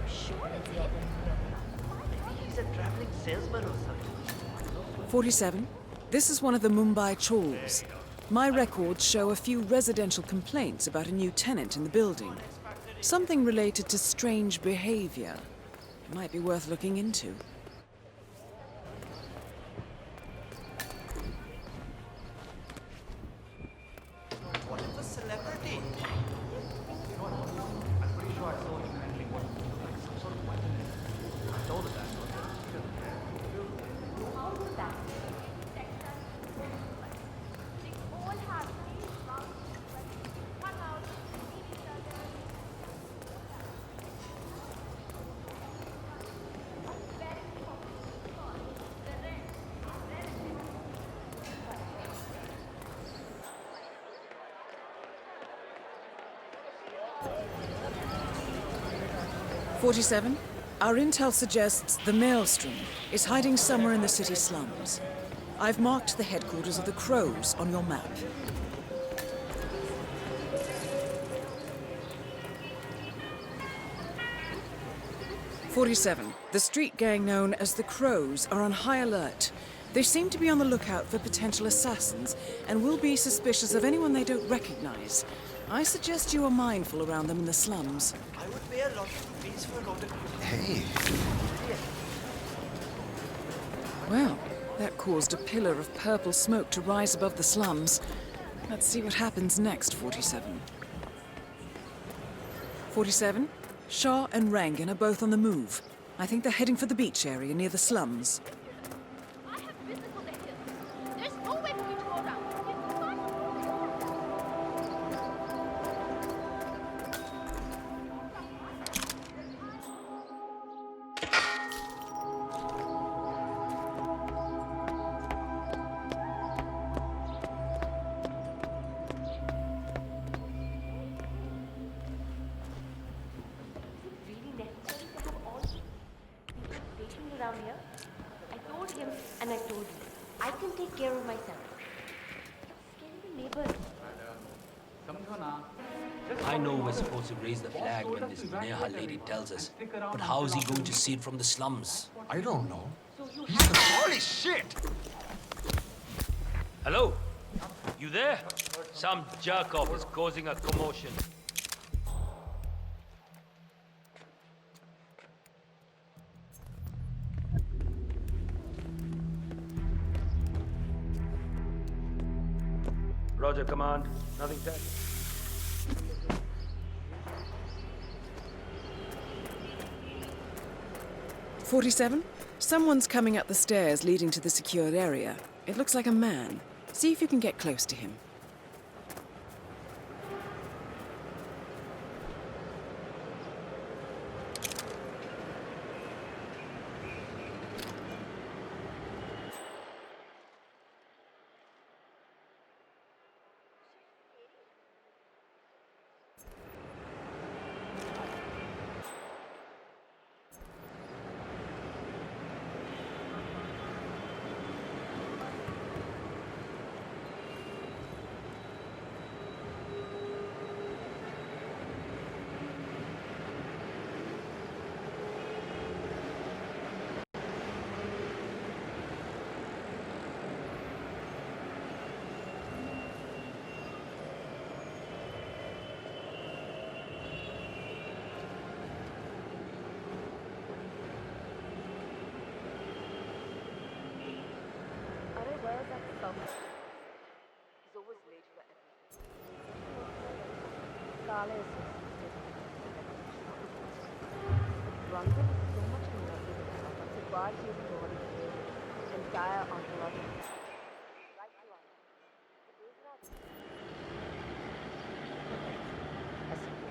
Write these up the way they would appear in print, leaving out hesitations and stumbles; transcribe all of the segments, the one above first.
sure it's him. Maybe he's a traveling salesman or something. 47. This is one of the Mumbai chawls. My records show a few residential complaints about a new tenant in the building. Something related to strange behavior. It might be worth looking into. What if a celebrity? I'm pretty sure I saw him handling what looked like some sort of weapon. I told her that. .47. Our intel suggests the Maelstrom is hiding somewhere in the city slums. I've marked the headquarters of the Crows on your map. .47. The street gang known as the Crows are on high alert. They seem to be on the lookout for potential assassins and will be suspicious of anyone they don't recognize. I suggest you are mindful around them in the slums. I would pay a lot of rupees for a lot of... Hey. Well, that caused a pillar of purple smoke to rise above the slums. Let's see what happens next, 47. 47. Shah and Rangan are both on the move. I think they're heading for the beach area near the slums. I have business on the hill. There's nowhere for me to go around. Really necessary to have all these people stationed around here? I told him and I told you. I can take care of myself. Scare the neighbors. I know we're supposed to raise the flag when this Neha lady tells us, but how is he going to see it from the slums? I don't know. Holy shit! Hello? You there? Some jerk-off is causing a commotion. Roger, command. Nothing said. .47. Someone's coming up the stairs leading to the secured area. It looks like a man. See if you can get close to him. Where's that stuff? He's always late for everything. Carla is runs it with so much energy and stuff. I'm surprised he hasn't already cleared his entire entourage. Right to us. It is not. I suppose.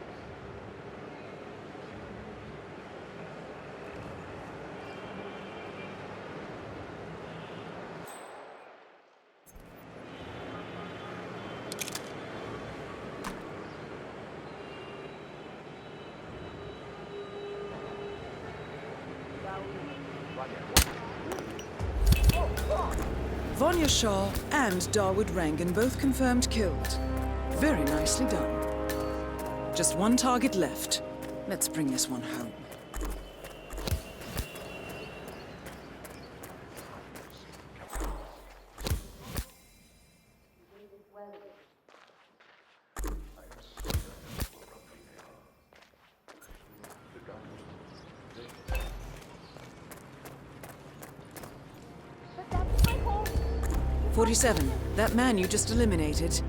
Vanya Shah and Dawood Rangan both confirmed killed. Very nicely done. Just one target left. Let's bring this one home. But that's my home. 47, that man you just eliminated.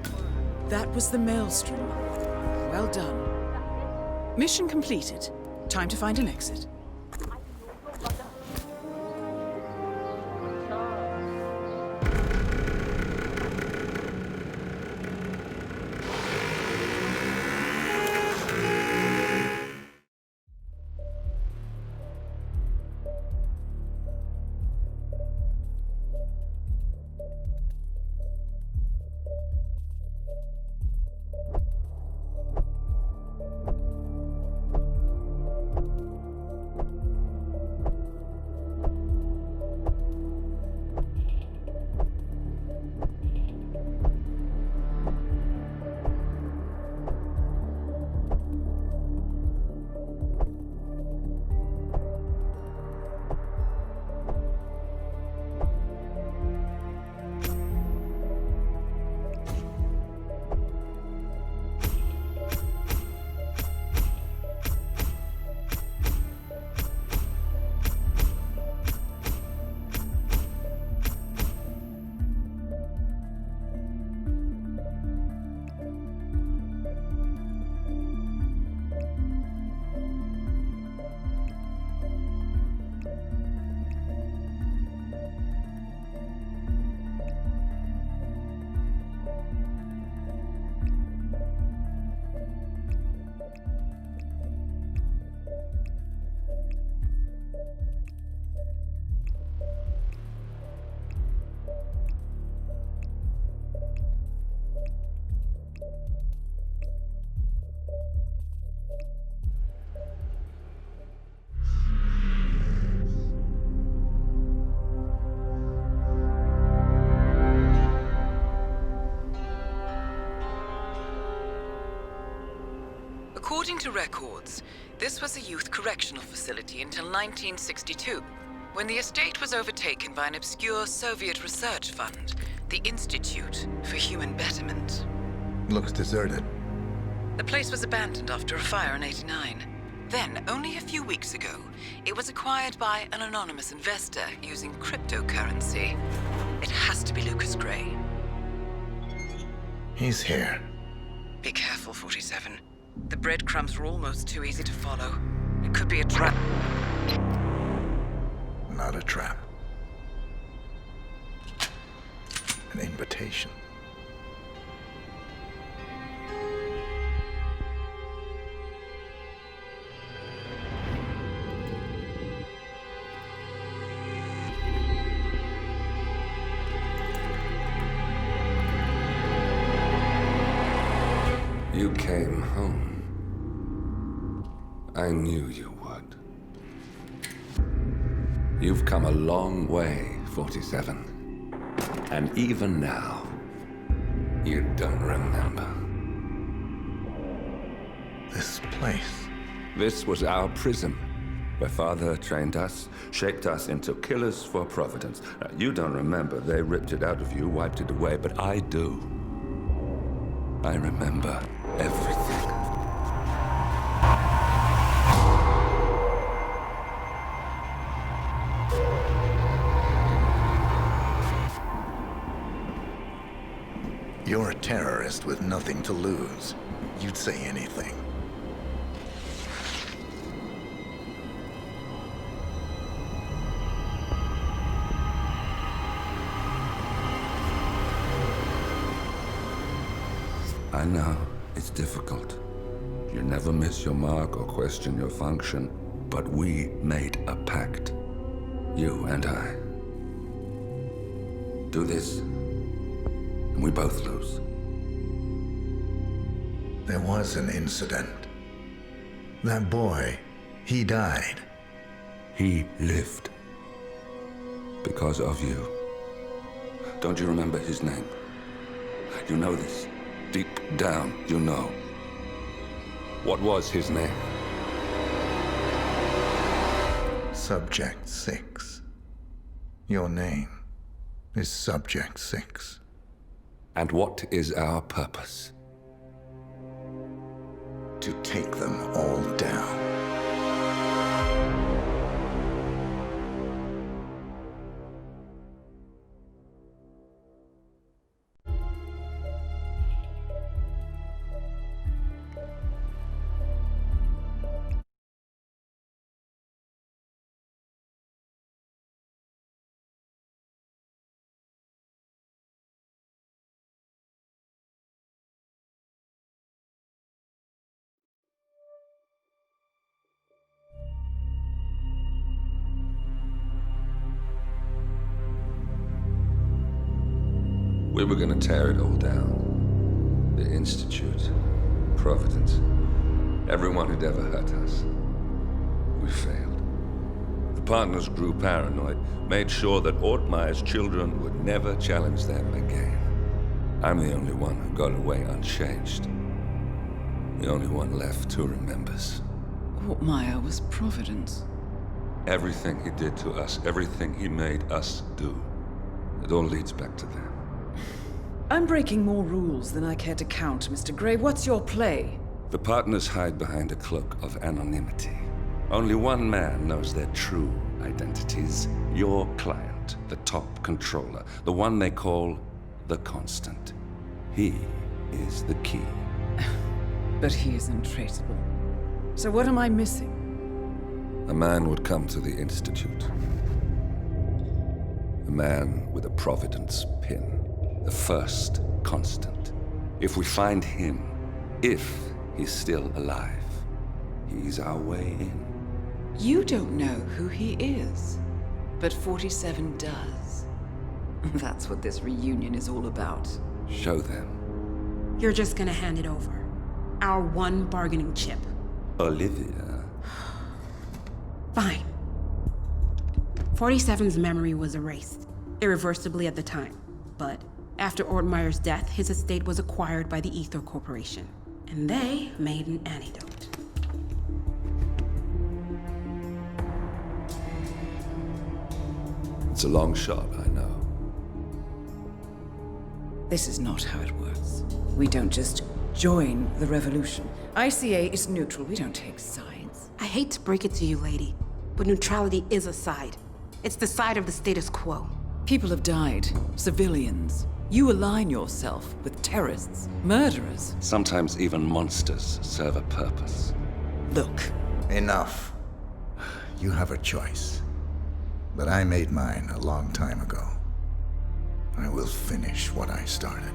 That was the Maelstrom. Well done. Mission completed. Time to find an exit. According to records, this was a youth correctional facility until 1962, when the estate was overtaken by an obscure Soviet research fund, the Institute for Human Betterment. Looks deserted. The place was abandoned after a fire in '89. Then, only a few weeks ago, it was acquired by an anonymous investor using cryptocurrency. It has to be Lucas Gray. He's here. Be careful, 47. The breadcrumbs were almost too easy to follow. It could be a trap. Not a trap. An invitation. You came home. I knew you would. You've come a long way, 47. And even now, you don't remember. This place. This was our prison, where Father trained us, shaped us into killers for Providence. Now, you don't remember. They ripped it out of you, wiped it away, but I do. I remember everything. You're a terrorist with nothing to lose. You'd say anything. I know, it's difficult. You never miss your mark or question your function, but we made a pact. You and I. Do this, and we both lose. There was an incident. That boy, he died. He lived. Because of you. Don't you remember his name? You know this. Deep down, you know. What was his name? Subject 6. Your name is Subject 6. And what is our purpose? To take them all down. We were gonna tear it all down. The Institute, Providence, everyone who'd ever hurt us. We failed. The partners grew paranoid, made sure that Ortmeyer's children would never challenge them again. I'm the only one who got away unchanged. The only one left who remembers. Ortmeyer was Providence. Everything he did to us, everything he made us do, it all leads back to them. I'm breaking more rules than I care to count, Mr. Gray. What's your play? The partners hide behind a cloak of anonymity. Only one man knows their true identities. Your client, the top controller, the one they call the Constant. He is the key. But he is untraceable. So what am I missing? A man would come to the Institute. A man with a Providence pin. The first Constant. If we find him, if he's still alive, he's our way in. You don't know who he is, but 47 does. That's what this reunion is all about. Show them. You're just gonna hand it over. Our one bargaining chip. Olivia. Fine. 47's memory was erased, irreversibly at the time. But after Ortmeyer's death, his estate was acquired by the Ether Corporation. And they made an antidote. It's a long shot, I know. This is not how it works. We don't just join the revolution. ICA is neutral. We don't take sides. I hate to break it to you, lady, but neutrality is a side. It's the side of the status quo. People have died. Civilians. You align yourself with terrorists, murderers. Sometimes even monsters serve a purpose. Look. Enough. You have a choice. But I made mine a long time ago. I will finish what I started.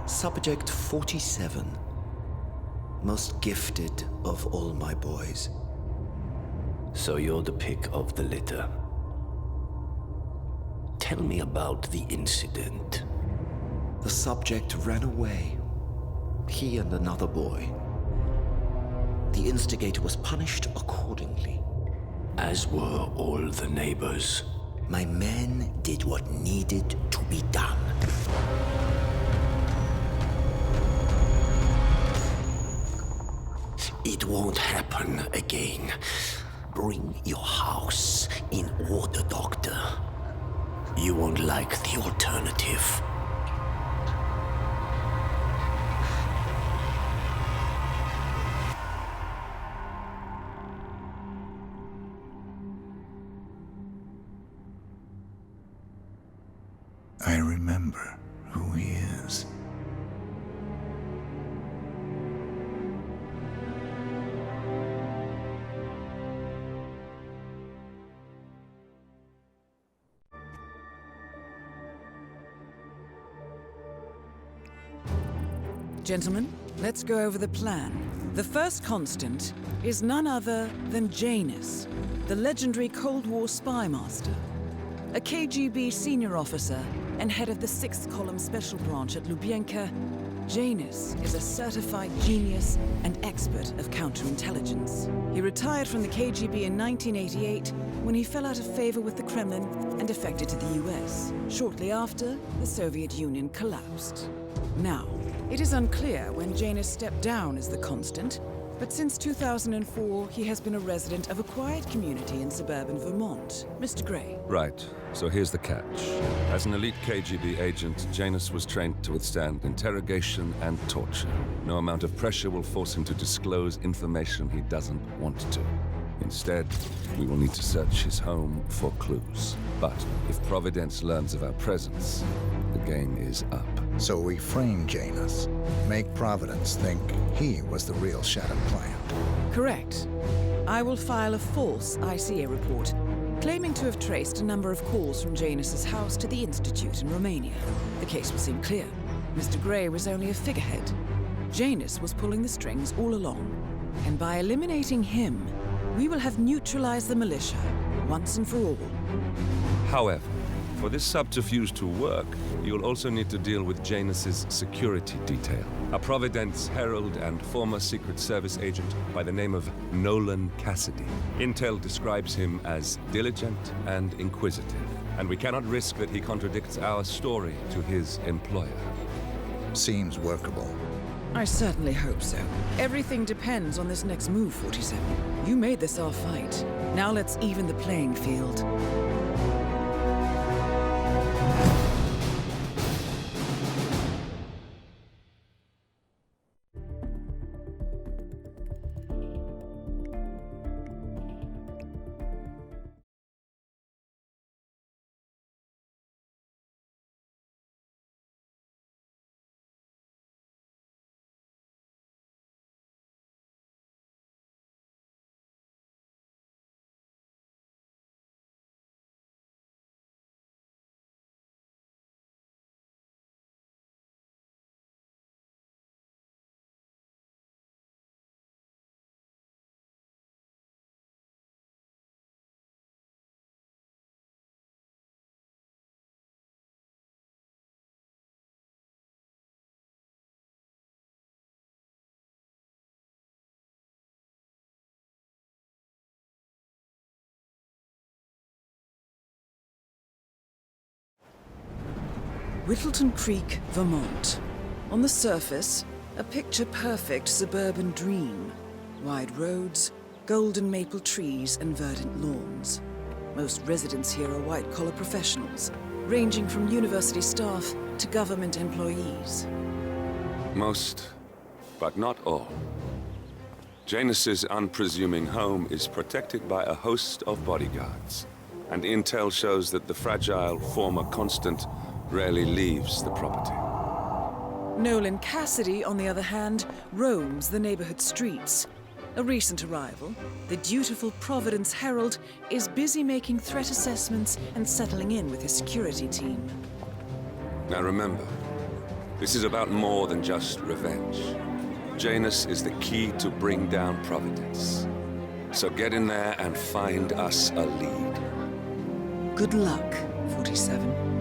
Subject 47. Most gifted of all my boys. So you're the pick of the litter. Tell me about the incident. The subject ran away. He and another boy. The instigator was punished accordingly. As were all the neighbors. My men did what needed to be done. It won't happen again. Bring your house in order, Doctor. You won't like the alternative. I remember who he is. Gentlemen, let's go over the plan. The first constant is none other than Janus, the legendary Cold War spy master. A KGB senior officer and head of the 6th Column Special Branch at Lubyanka, Janus is a certified genius and expert of counterintelligence. He retired from the KGB in 1988 when he fell out of favor with the Kremlin and defected to the US. Shortly after, the Soviet Union collapsed. Now, it is unclear when Janus stepped down as the constant, but since 2004, he has been a resident of a quiet community in suburban Vermont. Mr. Gray. Right. So here's the catch. As an elite KGB agent, Janus was trained to withstand interrogation and torture. No amount of pressure will force him to disclose information he doesn't want to. Instead, we will need to search his home for clues. But if Providence learns of our presence, the game is up. So we frame Janus, make Providence think he was the real Shattered client. Correct. I will file a false ICA report, claiming to have traced a number of calls from Janus's house to the Institute in Romania. The case will seem clear. Mr. Gray was only a figurehead. Janus was pulling the strings all along. And by eliminating him, we will have neutralized the militia, once and for all. However, for this subterfuge to work, you'll also need to deal with Janus's security detail. A Providence herald and former Secret Service agent by the name of Nolan Cassidy. Intel describes him as diligent and inquisitive, and we cannot risk that he contradicts our story to his employer. Seems workable. I certainly hope so. Everything depends on this next move, 47. You made this our fight. Now let's even the playing field. Whittleton Creek, Vermont. On the surface, a picture-perfect suburban dream. Wide roads, golden maple trees, and verdant lawns. Most residents here are white-collar professionals, ranging from university staff to government employees. Most, but not all. Janus's unpresuming home is protected by a host of bodyguards, and intel shows that the fragile former constant rarely leaves the property. Nolan Cassidy, on the other hand, roams the neighborhood streets. A recent arrival, the dutiful Providence Herald is busy making threat assessments and settling in with his security team. Now remember, this is about more than just revenge. Janus is the key to bring down Providence. So get in there and find us a lead. Good luck, 47.